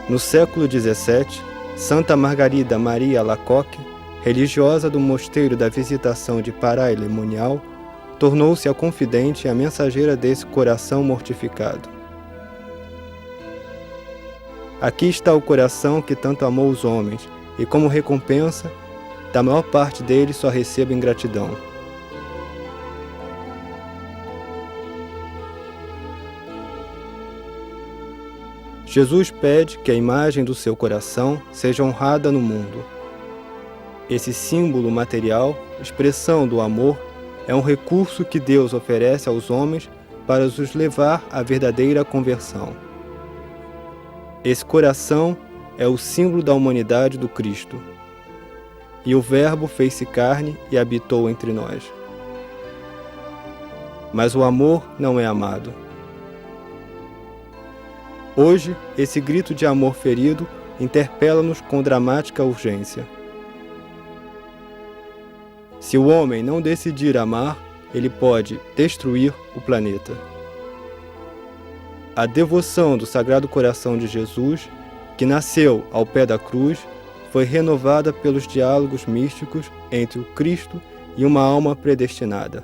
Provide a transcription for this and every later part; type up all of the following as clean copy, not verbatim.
No século XVII, Santa Margarida Maria Alacoque, religiosa do Mosteiro da Visitação de Paray-le-Monial, tornou-se a confidente e a mensageira desse coração mortificado. Aqui está o coração que tanto amou os homens, e como recompensa, da maior parte deles só recebo ingratidão. Jesus pede que a imagem do seu coração seja honrada no mundo. Esse símbolo material, expressão do amor, é um recurso que Deus oferece aos homens para os levar à verdadeira conversão. Esse coração é o símbolo da humanidade do Cristo. E o Verbo fez-se carne e habitou entre nós. Mas o amor não é amado. Hoje, esse grito de amor ferido interpela-nos com dramática urgência. Se o homem não decidir amar, ele pode destruir o planeta. A devoção do Sagrado Coração de Jesus, que nasceu ao pé da cruz, foi renovada pelos diálogos místicos entre o Cristo e uma alma predestinada,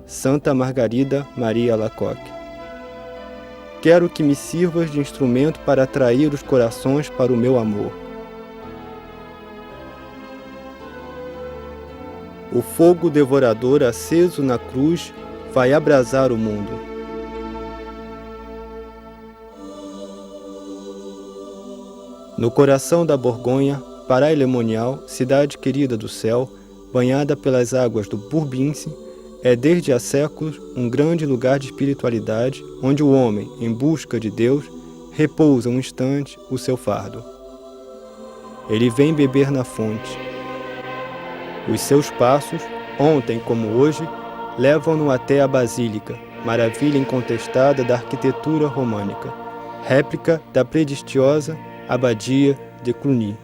Santa Margarida Maria Alacoque. Quero que me sirvas de instrumento para atrair os corações para o meu amor. O fogo devorador aceso na cruz vai abrasar o mundo. No coração da Borgonha, Paray-le-Monial, cidade querida do céu, banhada pelas águas do Bourbince, é desde há séculos um grande lugar de espiritualidade, onde o homem, em busca de Deus, repousa um instante o seu fardo. Ele vem beber na fonte. Os seus passos, ontem como hoje, levam-no até a Basílica, maravilha incontestada da arquitetura românica, réplica da prestigiosa Abadia de Cluny.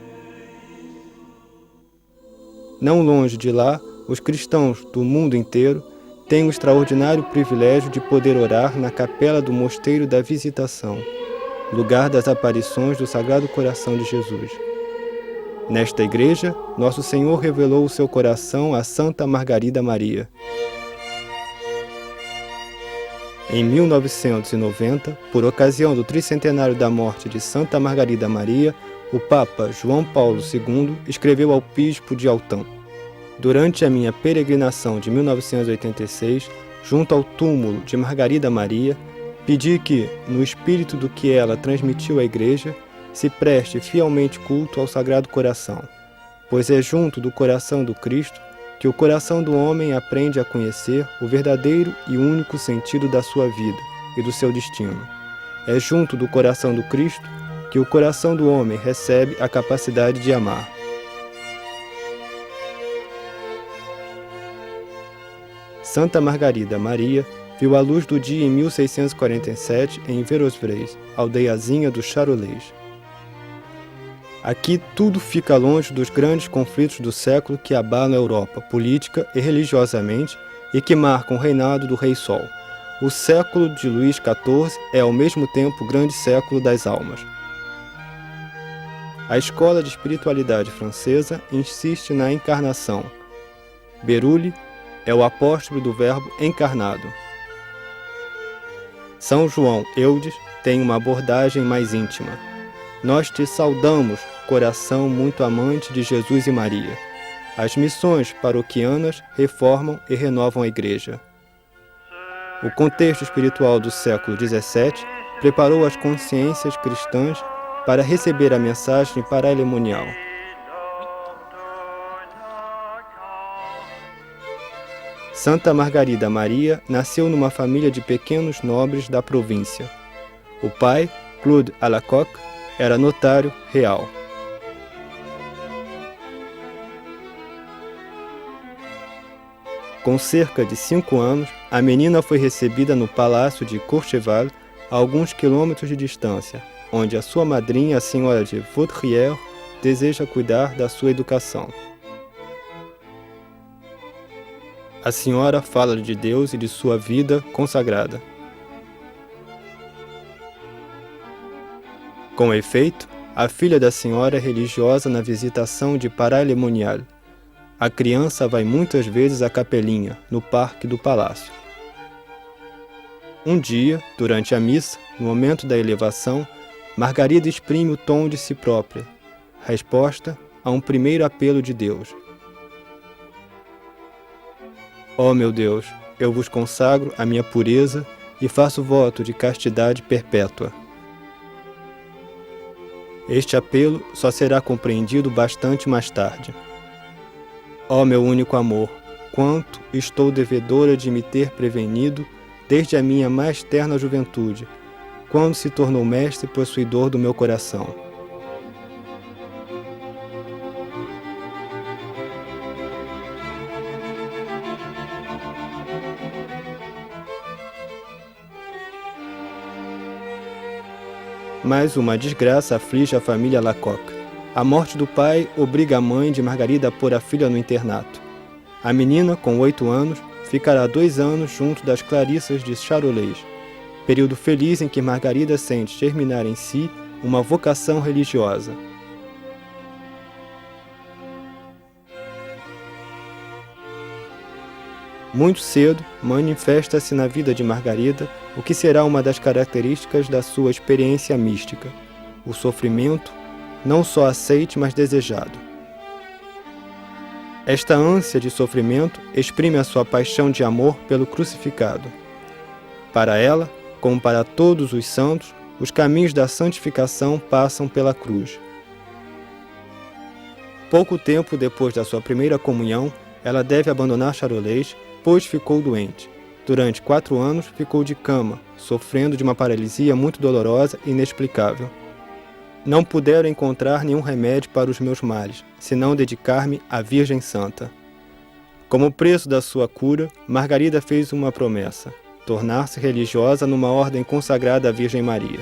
Não longe de lá, os cristãos do mundo inteiro têm o extraordinário privilégio de poder orar na capela do Mosteiro da Visitação, lugar das aparições do Sagrado Coração de Jesus. Nesta igreja, Nosso Senhor revelou o seu coração a Santa Margarida Maria. Em 1990, por ocasião do tricentenário da morte de Santa Margarida Maria, o Papa João Paulo II escreveu ao bispo de Autun: durante a minha peregrinação de 1986, junto ao túmulo de Margarida Maria, pedi que, no espírito do que ela transmitiu à Igreja, se preste fielmente culto ao Sagrado Coração, pois é junto do coração do Cristo que o coração do homem aprende a conhecer o verdadeiro e único sentido da sua vida e do seu destino. É junto do coração do Cristo que o coração do homem recebe a capacidade de amar. Santa Margarida Maria viu a luz do dia em 1647 em Verosvres, aldeiazinha do Charolês. Aqui tudo fica longe dos grandes conflitos do século que abalam a Europa, política e religiosamente, e que marcam o reinado do Rei Sol. O século de Luís XIV é ao mesmo tempo o grande século das almas. A escola de espiritualidade francesa insiste na encarnação. Berulle é o apóstolo do Verbo encarnado. São João Eudes tem uma abordagem mais íntima. Nós te saudamos, coração muito amante de Jesus e Maria. As missões paroquianas reformam e renovam a Igreja. O contexto espiritual do século XVII preparou as consciências cristãs para receber a mensagem Paray-le-Monial. Santa Margarida Maria nasceu numa família de pequenos nobres da província. O pai, Claude Alacoque, era notário real. Com cerca de 5 anos, a menina foi recebida no palácio de Courchevel, a alguns quilômetros de distância, onde a sua madrinha, a senhora de Vaudrillers, deseja cuidar da sua educação. A senhora fala de Deus e de sua vida consagrada. Com efeito, a filha da senhora é religiosa na visitação de Paralemonial. A criança vai muitas vezes à capelinha, no parque do palácio. Um dia, durante a missa, no momento da elevação, Margarida exprime o tom de si própria, resposta a um primeiro apelo de Deus. Ó meu Deus, eu vos consagro a minha pureza e faço voto de castidade perpétua. Este apelo só será compreendido bastante mais tarde. Ó meu único amor, quanto estou devedora de me ter prevenido desde a minha mais terna juventude, quando se tornou mestre e possuidor do meu coração. Mas uma desgraça aflige a família Lacoque. A morte do pai obriga a mãe de Margarida a pôr a filha no internato. A menina, com 8 anos, ficará 2 anos junto das Clarissas de Charolais, período feliz em que Margarida sente germinar em si uma vocação religiosa. Muito cedo, manifesta-se na vida de Margarida o que será uma das características da sua experiência mística: o sofrimento, não só aceite, mas desejado. Esta ânsia de sofrimento exprime a sua paixão de amor pelo crucificado. Para ela, como para todos os santos, os caminhos da santificação passam pela cruz. Pouco tempo depois da sua primeira comunhão, ela deve abandonar Charolais, pois ficou doente. Durante 4 anos ficou de cama, sofrendo de uma paralisia muito dolorosa e inexplicável. Não puderam encontrar nenhum remédio para os meus males, senão dedicar-me à Virgem Santa. Como preço da sua cura, Margarida fez uma promessa: tornar-se religiosa numa ordem consagrada à Virgem Maria.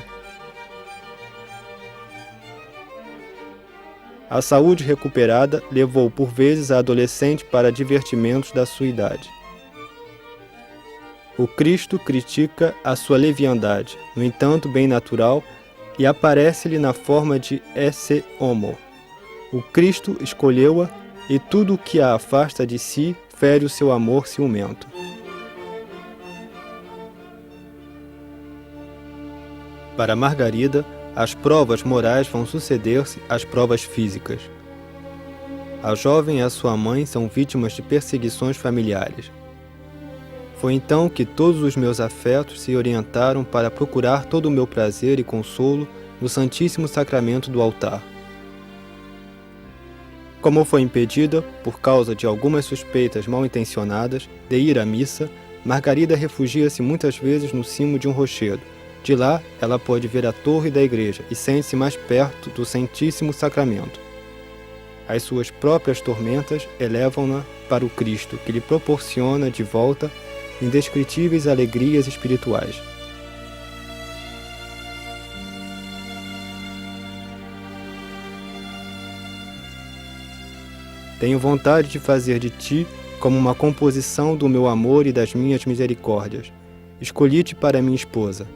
A saúde recuperada levou por vezes a adolescente para divertimentos da sua idade. O Cristo critica a sua leviandade, no entanto bem natural, e aparece-lhe na forma de esse homo. O Cristo escolheu-a e tudo o que a afasta de si fere o seu amor ciumento. Para Margarida, as provas morais vão suceder-se às provas físicas. A jovem e a sua mãe são vítimas de perseguições familiares. Foi então que todos os meus afetos se orientaram para procurar todo o meu prazer e consolo no Santíssimo Sacramento do altar. Como foi impedida, por causa de algumas suspeitas mal intencionadas, de ir à missa, Margarida refugia-se muitas vezes no cimo de um rochedo. De lá, ela pode ver a torre da igreja e sente-se mais perto do Santíssimo Sacramento. As suas próprias tormentas elevam-na para o Cristo, que lhe proporciona de volta indescritíveis alegrias espirituais. Tenho vontade de fazer de ti como uma composição do meu amor e das minhas misericórdias. Escolhi-te para minha esposa.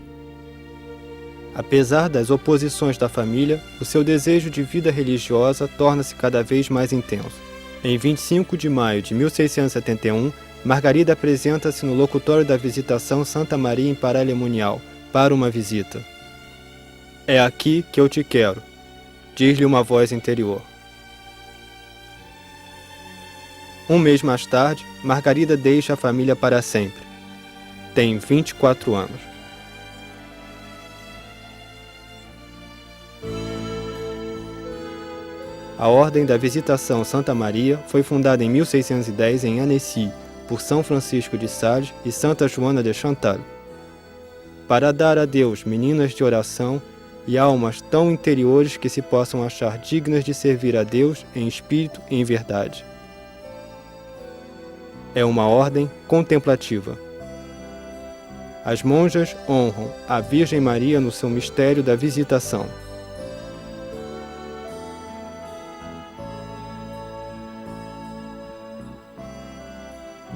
Apesar das oposições da família, o seu desejo de vida religiosa torna-se cada vez mais intenso. Em 25 de maio de 1671, Margarida apresenta-se no locutório da Visitação Santa Maria em Paralemonial para uma visita. É aqui que eu te quero, diz-lhe uma voz interior. Um mês mais tarde, Margarida deixa a família para sempre. Tem 24 anos. A Ordem da Visitação Santa Maria foi fundada em 1610 em Annecy, por São Francisco de Sales e Santa Joana de Chantal, para dar a Deus meninas de oração e almas tão interiores que se possam achar dignas de servir a Deus em espírito e em verdade. É uma ordem contemplativa. As monjas honram a Virgem Maria no seu mistério da visitação.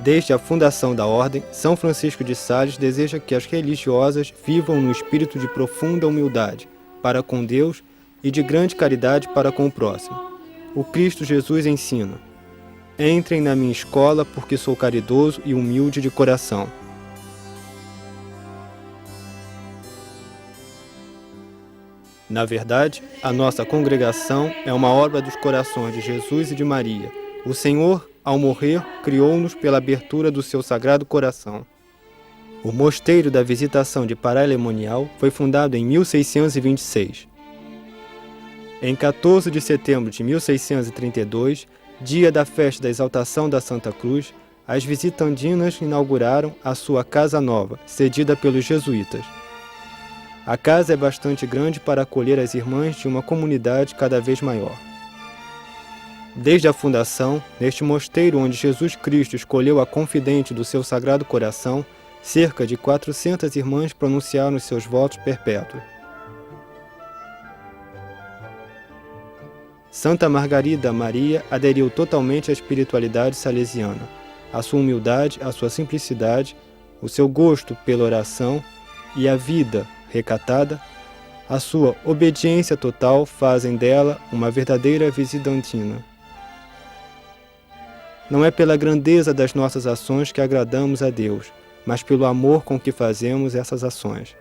Desde a fundação da Ordem, São Francisco de Sales deseja que as religiosas vivam no espírito de profunda humildade, para com Deus, e de grande caridade para com o próximo. O Cristo Jesus ensina: entrem na minha escola, porque sou caridoso e humilde de coração. Na verdade, a nossa congregação é uma obra dos corações de Jesus e de Maria. O Senhor, ao morrer, criou-nos pela abertura do seu sagrado coração. O Mosteiro da Visitação de Paralemonial foi fundado em 1626. Em 14 de setembro de 1632, dia da festa da exaltação da Santa Cruz, as visitandinas inauguraram a sua casa nova, cedida pelos jesuítas. A casa é bastante grande para acolher as irmãs de uma comunidade cada vez maior. Desde a fundação, neste mosteiro onde Jesus Cristo escolheu a confidente do seu Sagrado Coração, cerca de 400 irmãs pronunciaram seus votos perpétuos. Santa Margarida Maria aderiu totalmente à espiritualidade salesiana. A sua humildade, a sua simplicidade, o seu gosto pela oração e a vida recatada, a sua obediência total fazem dela uma verdadeira visitantina. Não é pela grandeza das nossas ações que agradamos a Deus, mas pelo amor com que fazemos essas ações.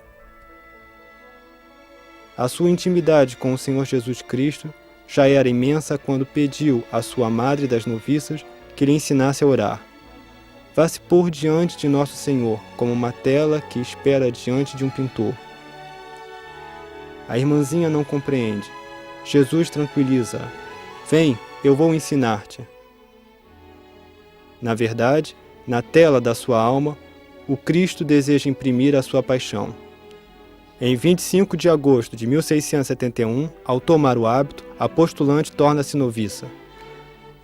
A sua intimidade com o Senhor Jesus Cristo já era imensa quando pediu à sua madre das noviças que lhe ensinasse a orar. Vá se pôr diante de Nosso Senhor, como uma tela que espera diante de um pintor. A irmãzinha não compreende. Jesus tranquiliza-a. Vem, eu vou ensinar-te. Na verdade, na tela da sua alma, o Cristo deseja imprimir a sua paixão. Em 25 de agosto de 1671, ao tomar o hábito, a postulante torna-se noviça.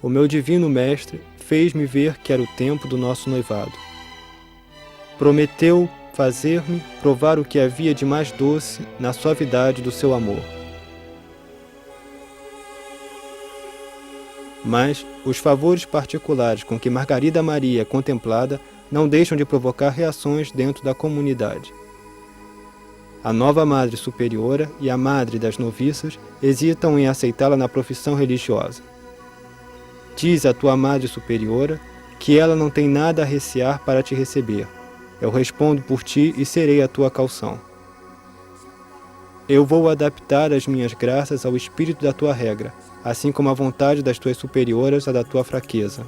O meu divino mestre fez-me ver que era o tempo do nosso noivado. Prometeu fazer-me provar o que havia de mais doce na suavidade do seu amor. Mas os favores particulares com que Margarida Maria é contemplada não deixam de provocar reações dentro da comunidade. A nova Madre Superiora e a Madre das Noviças hesitam em aceitá-la na profissão religiosa. Diz a tua Madre Superiora que ela não tem nada a recear para te receber. Eu respondo por ti e serei a tua caução. Eu vou adaptar as minhas graças ao espírito da tua regra, assim como a vontade das tuas superioras à da tua fraqueza.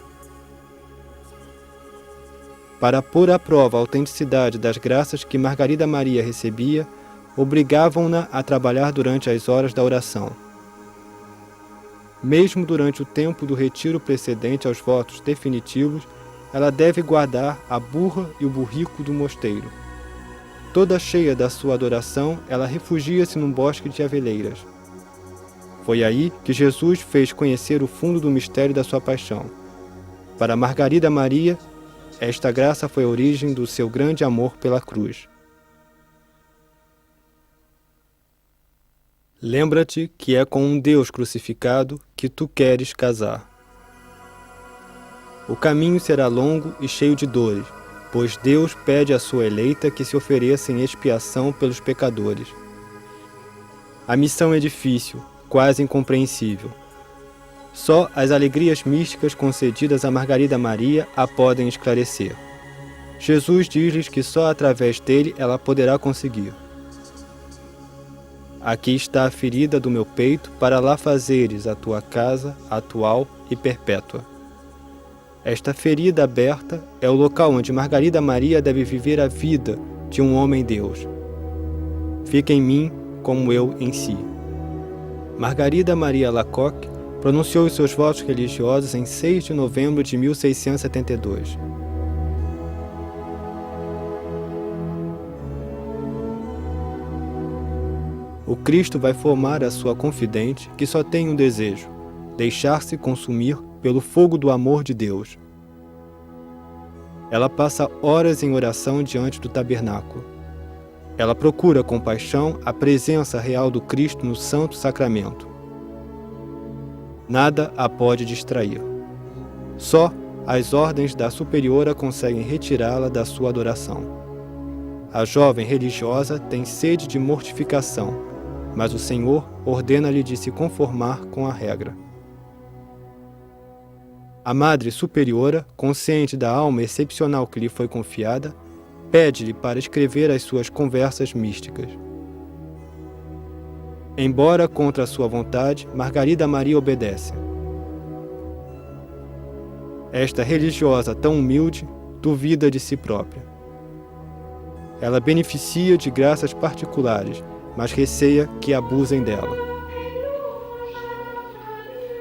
Para pôr à prova a autenticidade das graças que Margarida Maria recebia, obrigavam-na a trabalhar durante as horas da oração. Mesmo durante o tempo do retiro precedente aos votos definitivos, ela deve guardar a burra e o burrico do mosteiro. Toda cheia da sua adoração, ela refugia-se num bosque de aveleiras. Foi aí que Jesus fez conhecer o fundo do mistério da sua paixão. Para Margarida Maria, esta graça foi a origem do seu grande amor pela cruz. Lembra-te que é com um Deus crucificado que tu queres casar. O caminho será longo e cheio de dores, pois Deus pede à sua eleita que se ofereça em expiação pelos pecadores. A missão é difícil, quase incompreensível. Só as alegrias místicas concedidas a Margarida Maria a podem esclarecer. Jesus diz-lhes que só através dele ela poderá conseguir. Aqui está a ferida do meu peito, para lá fazeres a tua casa atual e perpétua. Esta ferida aberta é o local onde Margarida Maria deve viver a vida de um homem-deus. Fica em mim como eu em si. Margarida Maria Alacoque pronunciou os seus votos religiosos em 6 de novembro de 1672. O Cristo vai formar a sua confidente, que só tem um desejo: deixar-se consumir pelo fogo do amor de Deus. Ela passa horas em oração diante do tabernáculo. Ela procura com paixão a presença real do Cristo no Santo Sacramento. Nada a pode distrair. Só as ordens da superiora conseguem retirá-la da sua adoração. A jovem religiosa tem sede de mortificação, mas o Senhor ordena-lhe de se conformar com a regra. A Madre Superiora, consciente da alma excepcional que lhe foi confiada, pede-lhe para escrever as suas conversas místicas. Embora contra a sua vontade, Margarida Maria obedece. Esta religiosa tão humilde duvida de si própria. Ela beneficia de graças particulares, mas receia que abusem dela.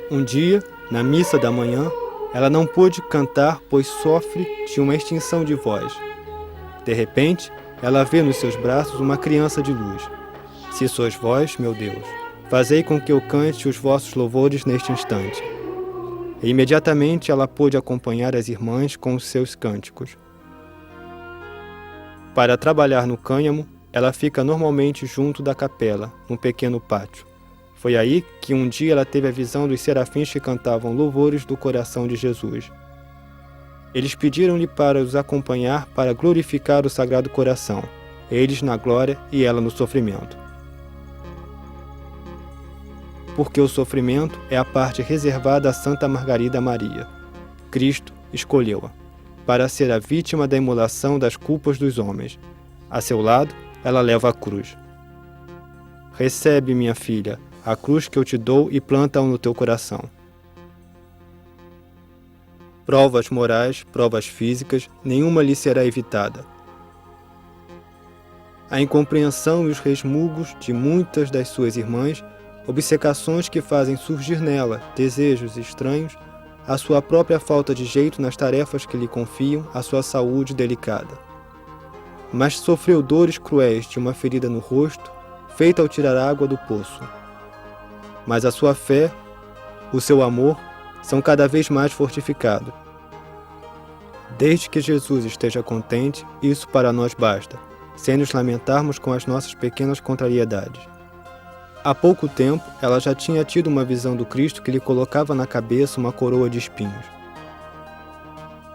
Um dia, na missa da manhã, ela não pôde cantar, pois sofre de uma extinção de voz. De repente, ela vê nos seus braços uma criança de luz. Se sois vós, meu Deus, fazei com que eu cante os vossos louvores neste instante. E imediatamente ela pôde acompanhar as irmãs com os seus cânticos. Para trabalhar no cânhamo, ela fica normalmente junto da capela, num pequeno pátio. Foi aí que um dia ela teve a visão dos serafins que cantavam louvores do coração de Jesus. Eles pediram-lhe para os acompanhar para glorificar o Sagrado Coração, eles na glória e ela no sofrimento. Porque o sofrimento é a parte reservada a Santa Margarida Maria. Cristo escolheu-a para ser a vítima da imolação das culpas dos homens. A seu lado, ela leva a cruz. Recebe, minha filha, a cruz que eu te dou e planta-a no teu coração. Provas morais, provas físicas, nenhuma lhe será evitada. A incompreensão e os resmungos de muitas das suas irmãs, obcecações que fazem surgir nela desejos estranhos, a sua própria falta de jeito nas tarefas que lhe confiam, a sua saúde delicada. Mas sofreu dores cruéis de uma ferida no rosto, feita ao tirar água do poço. Mas a sua fé, o seu amor, são cada vez mais fortificados. Desde que Jesus esteja contente, isso para nós basta, sem nos lamentarmos com as nossas pequenas contrariedades. Há pouco tempo, ela já tinha tido uma visão do Cristo que lhe colocava na cabeça uma coroa de espinhos.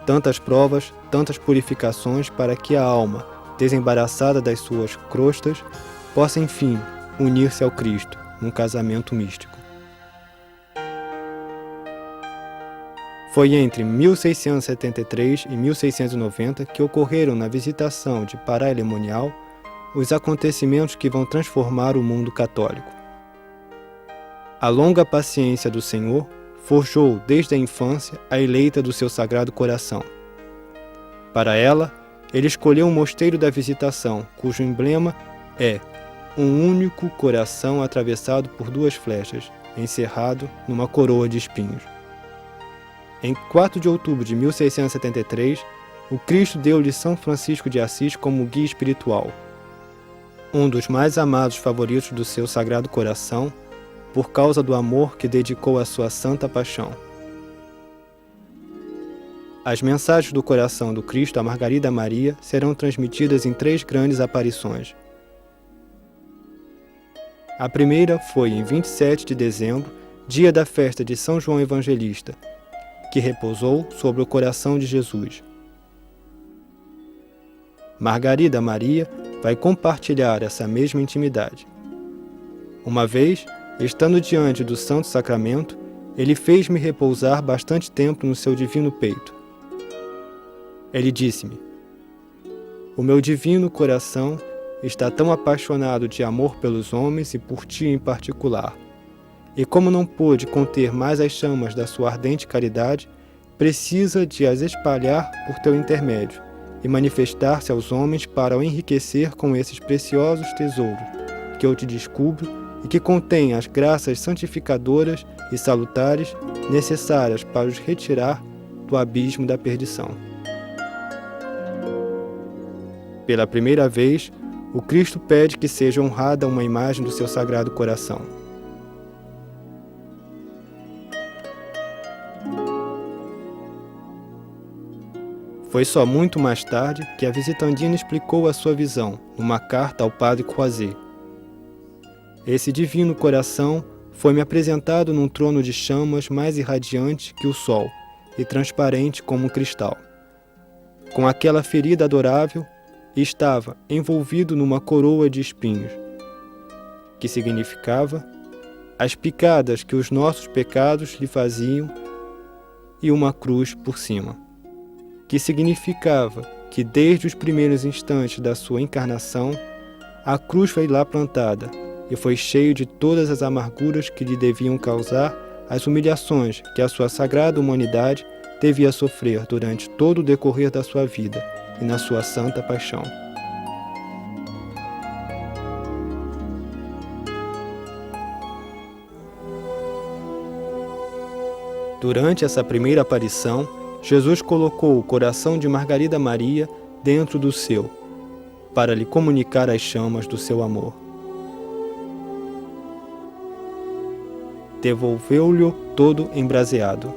Tantas provas, tantas purificações para que a alma, desembaraçada das suas crostas, possa enfim unir-se ao Cristo num casamento místico. Foi entre 1673 e 1690 que ocorreram na visitação de Pará-Lemonial os acontecimentos que vão transformar o mundo católico. A longa paciência do Senhor forjou desde a infância a eleita do seu Sagrado Coração. Para ela, ele escolheu um mosteiro da Visitação, cujo emblema é um único coração atravessado por duas flechas, encerrado numa coroa de espinhos. Em 4 de outubro de 1673, o Cristo deu-lhe São Francisco de Assis como guia espiritual, um dos mais amados favoritos do seu Sagrado Coração, por causa do amor que dedicou à sua santa paixão. As mensagens do coração do Cristo a Margarida Maria serão transmitidas em 3 grandes aparições. A primeira foi em 27 de dezembro, dia da festa de São João Evangelista, que repousou sobre o coração de Jesus. Margarida Maria vai compartilhar essa mesma intimidade. Uma vez, estando diante do Santo Sacramento, ele fez-me repousar bastante tempo no seu divino peito. Ele disse-me: o meu divino coração está tão apaixonado de amor pelos homens e por ti em particular, e como não pôde conter mais as chamas da sua ardente caridade, precisa de as espalhar por teu intermédio e manifestar-se aos homens para o enriquecer com esses preciosos tesouros que eu te descubro e que contêm as graças santificadoras e salutares necessárias para os retirar do abismo da perdição. Pela primeira vez, o Cristo pede que seja honrada uma imagem do seu Sagrado Coração. Foi só muito mais tarde que a visitandina explicou a sua visão numa carta ao padre Croiset. Esse divino coração foi-me apresentado num trono de chamas mais irradiante que o sol e transparente como um cristal. Com aquela ferida adorável, estava envolvido numa coroa de espinhos. que significava as picadas que os nossos pecados lhe faziam, e uma cruz por cima, que significava que desde os primeiros instantes da sua encarnação, a cruz foi lá plantada e foi cheio de todas as amarguras que lhe deviam causar as humilhações que a sua sagrada humanidade devia sofrer durante todo o decorrer da sua vida e na sua santa paixão. Durante essa primeira aparição, Jesus colocou o coração de Margarida Maria dentro do seu, para lhe comunicar as chamas do seu amor. Devolveu-lhe todo embraseado.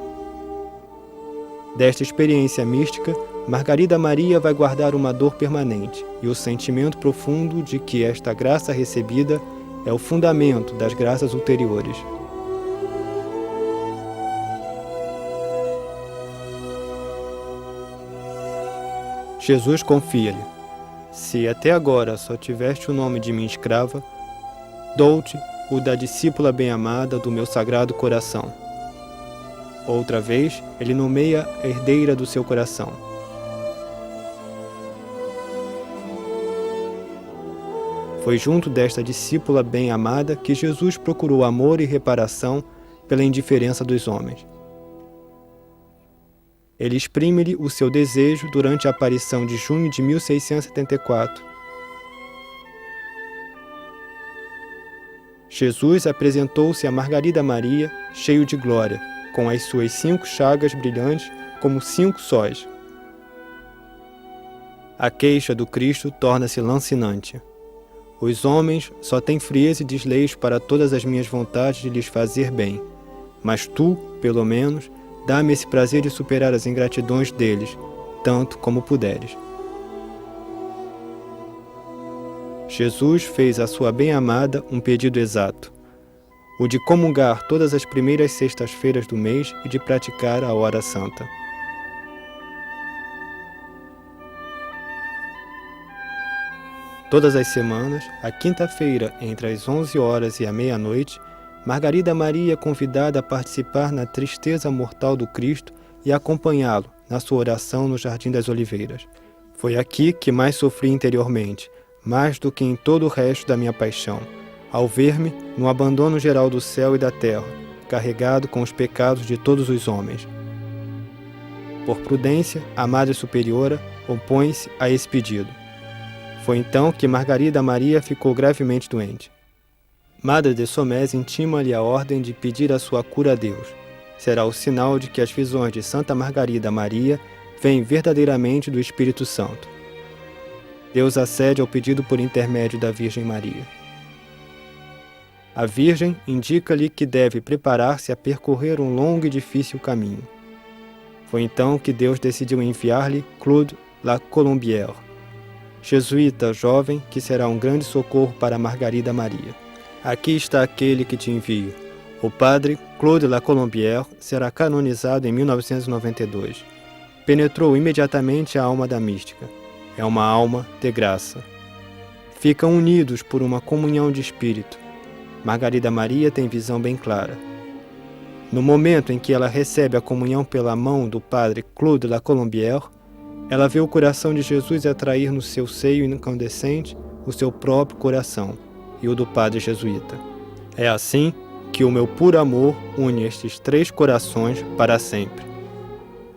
Desta experiência mística, Margarida Maria vai guardar uma dor permanente e o sentimento profundo de que esta graça recebida é o fundamento das graças ulteriores. Jesus confia-lhe: se até agora só tiveste o nome de minha escrava, dou-te o da discípula bem-amada do meu sagrado coração. Outra vez, ele nomeia a herdeira do seu coração. Foi junto desta discípula bem-amada que Jesus procurou amor e reparação pela indiferença dos homens. Ele exprime-lhe o seu desejo durante a aparição de junho de 1674. Jesus apresentou-se a Margarida Maria, cheio de glória, com as suas 5 chagas brilhantes como 5 sóis. A queixa do Cristo torna-se lancinante. Os homens só têm frieza e desleixo para todas as minhas vontades de lhes fazer bem, mas tu, pelo menos, dá-me esse prazer de superar as ingratidões deles, tanto como puderes. Jesus fez à sua bem-amada um pedido exato, o de comungar todas as primeiras sextas-feiras do mês e de praticar a hora santa. Todas as semanas, à quinta-feira, entre as 11 horas e a meia-noite, Margarida Maria é convidada a participar na tristeza mortal do Cristo e acompanhá-lo na sua oração no Jardim das Oliveiras. Foi aqui que mais sofri interiormente, mais do que em todo o resto da minha paixão, ao ver-me no abandono geral do céu e da terra, carregado com os pecados de todos os homens. Por prudência, a Madre Superiora opõe-se a esse pedido. Foi então que Margarida Maria ficou gravemente doente. Madre de Saumaise intima-lhe a ordem de pedir a sua cura a Deus. Será o sinal de que as visões de Santa Margarida Maria vêm verdadeiramente do Espírito Santo. Deus acede ao pedido por intermédio da Virgem Maria. A Virgem indica-lhe que deve preparar-se a percorrer um longo e difícil caminho. Foi então que Deus decidiu enviar-lhe Claude Lacolombière, jesuíta jovem que será um grande socorro para Margarida Maria. Aqui está aquele que te envio. O padre Claude Lacolombière será canonizado em 1992. Penetrou imediatamente a alma da mística. É uma alma de graça. Ficam unidos por uma comunhão de espírito. Margarida Maria tem visão bem clara. No momento em que ela recebe a comunhão pela mão do padre Claude Lacolombière, ela vê o coração de Jesus atrair no seu seio incandescente o seu próprio coração e o do padre jesuíta. É assim que o meu puro amor une estes 3 corações para sempre.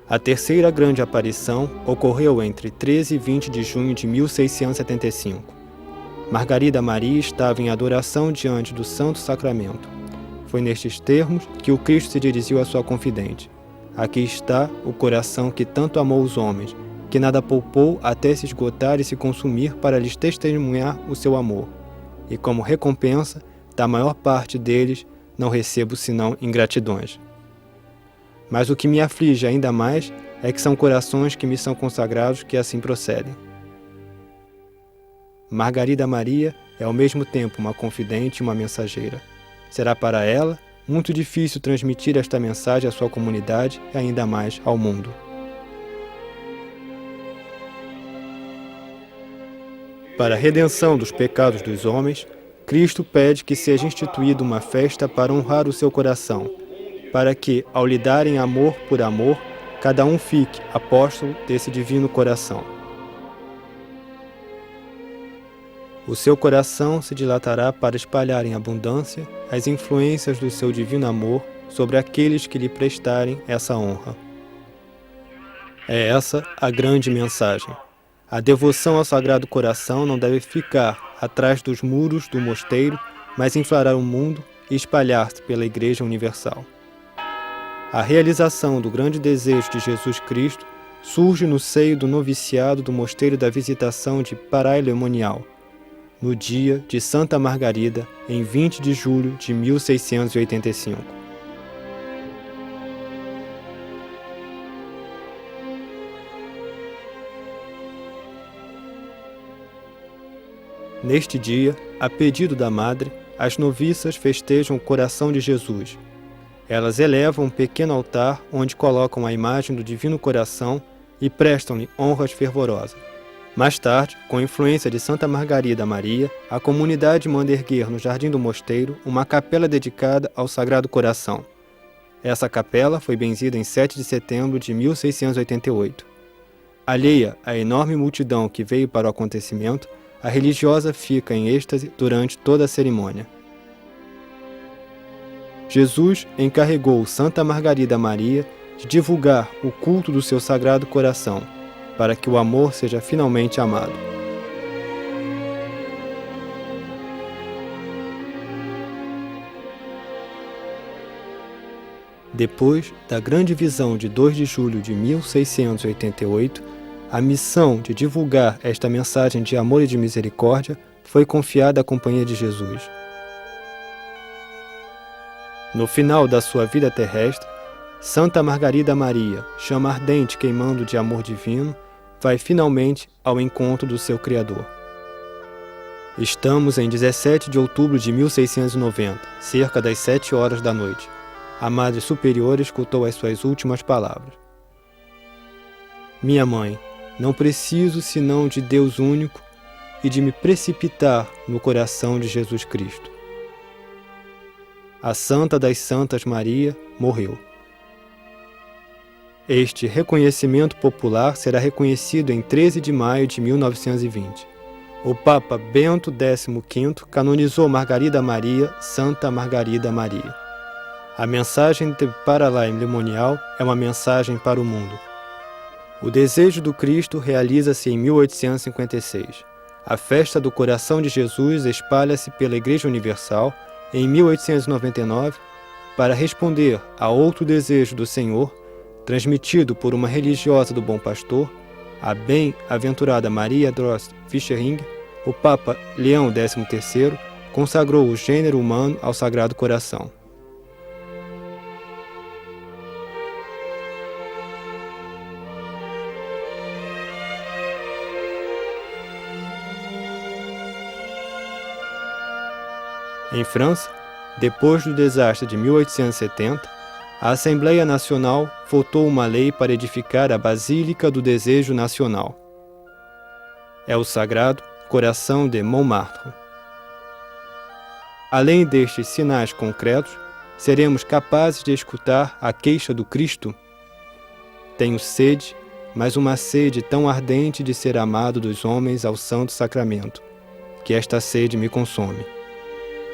A terceira grande aparição ocorreu entre 13 e 20 de junho de 1675. Margarida Maria estava em adoração diante do Santo Sacramento. Foi nestes termos que o Cristo se dirigiu à sua confidente. Aqui está o coração que tanto amou os homens, que nada poupou até se esgotar e se consumir para lhes testemunhar o seu amor. E como recompensa, da maior parte deles, não recebo senão ingratidões. Mas o que me aflige ainda mais é que são corações que me são consagrados que assim procedem. Margarida Maria é ao mesmo tempo uma confidente e uma mensageira. Será para ela muito difícil transmitir esta mensagem à sua comunidade e ainda mais ao mundo. Para a redenção dos pecados dos homens, Cristo pede que seja instituída uma festa para honrar o seu coração, para que, ao lhe darem amor por amor, cada um fique apóstolo desse divino coração. O seu coração se dilatará para espalhar em abundância as influências do seu divino amor sobre aqueles que lhe prestarem essa honra. É essa a grande mensagem. A devoção ao Sagrado Coração não deve ficar atrás dos muros do mosteiro, mas inflarar o mundo e espalhar-se pela Igreja Universal. A realização do grande desejo de Jesus Cristo surge no seio do noviciado do Mosteiro da Visitação de Paray-le-Monial, no dia de Santa Margarida, em 20 de julho de 1685. Neste dia, a pedido da Madre, as noviças festejam o coração de Jesus. Elas elevam um pequeno altar onde colocam a imagem do Divino Coração e prestam-lhe honras fervorosas. Mais tarde, com influência de Santa Margarida Maria, a comunidade manda erguer no jardim do mosteiro uma capela dedicada ao Sagrado Coração. Essa capela foi benzida em 7 de setembro de 1688. Alheia à enorme multidão que veio para o acontecimento, a religiosa fica em êxtase durante toda a cerimônia. Jesus encarregou Santa Margarida Maria de divulgar o culto do seu Sagrado Coração, para que o amor seja finalmente amado. Depois da grande visão de 2 de julho de 1688, a missão de divulgar esta mensagem de amor e de misericórdia foi confiada à Companhia de Jesus. No final da sua vida terrestre, Santa Margarida Maria, chama ardente queimando de amor divino, vai finalmente ao encontro do seu Criador. Estamos em 17 de outubro de 1690, cerca das 7 horas da noite. A Madre Superiora escutou as suas últimas palavras. Minha mãe, não preciso senão de Deus único e de me precipitar no coração de Jesus Cristo. A Santa das Santas Maria morreu. Este reconhecimento popular será reconhecido em 13 de maio de 1920. O Papa Bento XV canonizou Margarida Maria, Santa Margarida Maria. A mensagem de Paray-le-Monial é uma mensagem para o mundo. O desejo do Cristo realiza-se em 1856. A festa do Coração de Jesus espalha-se pela Igreja Universal em 1899 para responder a outro desejo do Senhor, transmitido por uma religiosa do Bom Pastor, a bem-aventurada Maria Drost Fischering. O Papa Leão XIII consagrou o gênero humano ao Sagrado Coração. Em França, depois do desastre de 1870, a Assembleia Nacional votou uma lei para edificar a Basílica do Desejo Nacional. É o Sagrado Coração de Montmartre. Além destes sinais concretos, seremos capazes de escutar a queixa do Cristo? Tenho sede, mas uma sede tão ardente de ser amado dos homens ao Santo Sacramento, que esta sede me consome.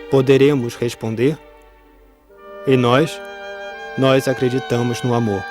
Poderemos responder? E nós acreditamos no amor.